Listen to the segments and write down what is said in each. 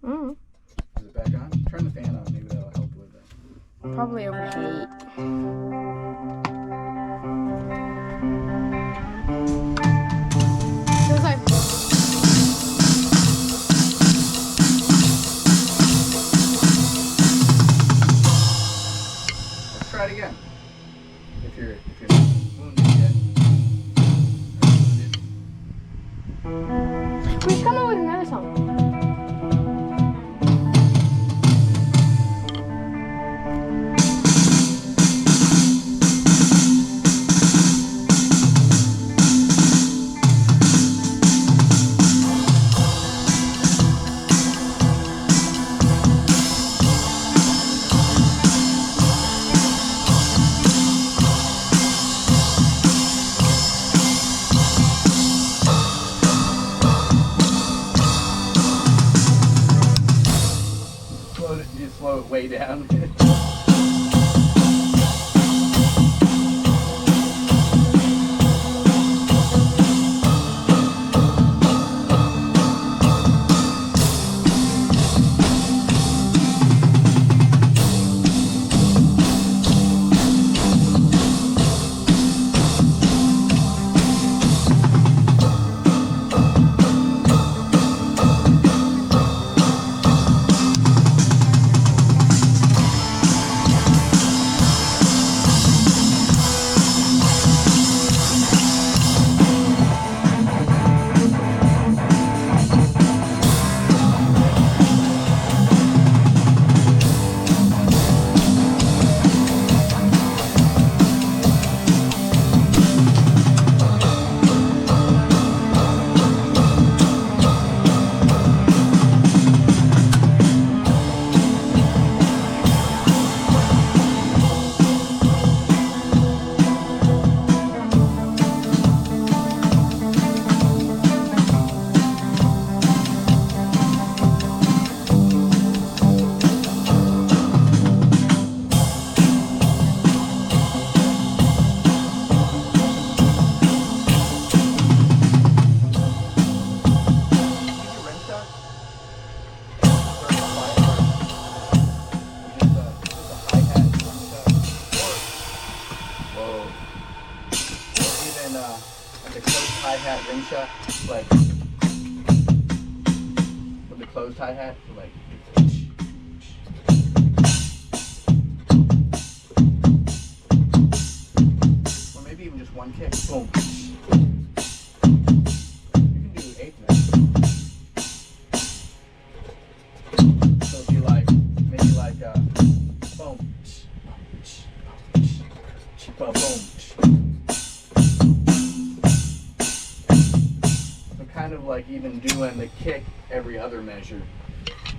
Mm. Is it back on? Turn the fan on. Maybe that'll help with that. Probably overheat. Feels like Let's try it again. If you're not wounded yet. we should come up with another song. You slow it way down. Like a closed hi-hat rim shot, like with the closed hi-hat, so like or maybe even just one kick, boom. You can do eighth now. So if you like, maybe like boom, boom. Kind of like even doing the kick every other measure.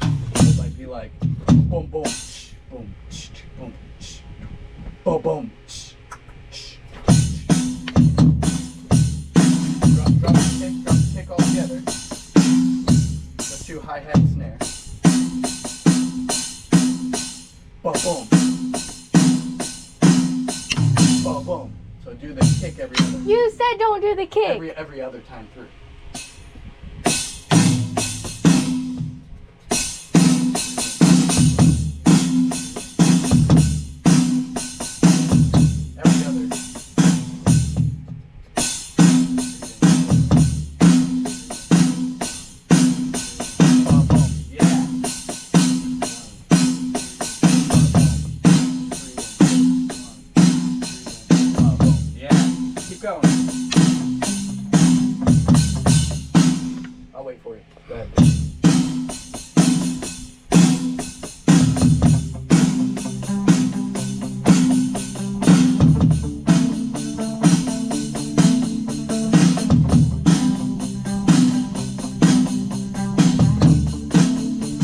It might be like boom, boom, boom, boom, boom, boom. Drop the kick all together. Let's do hi-hat and snare. Boom, boom. Boom, boom. So do the kick every other. You said don't do the kick. Every other time through. I'll wait for you. Go ahead.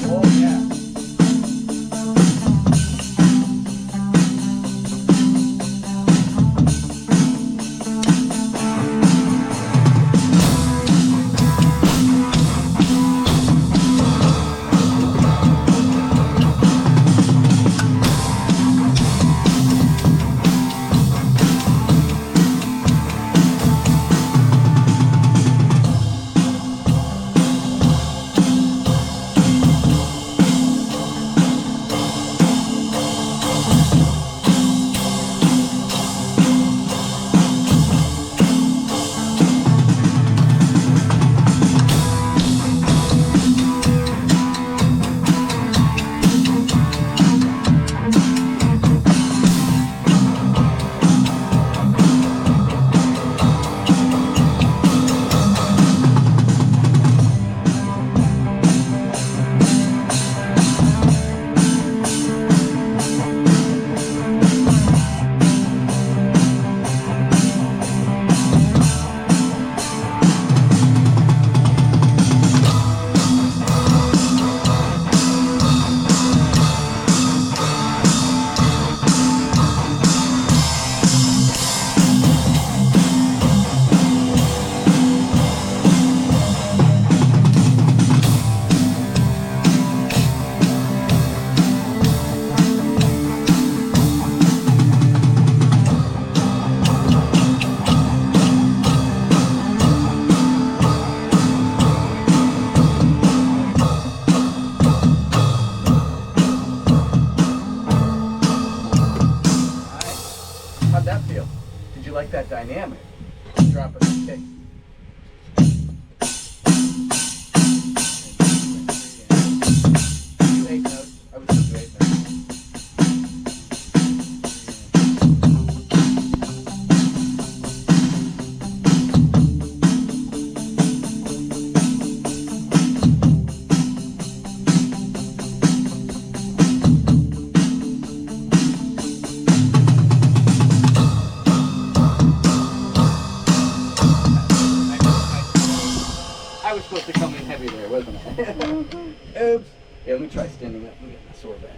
Oh, yeah. like that dynamic. Drop it and kick. Do 8 notes. I would still do 8 notes. I was supposed to come in heavy there, wasn't I? Oops. Yeah, let me try standing up. Let me get my sore back.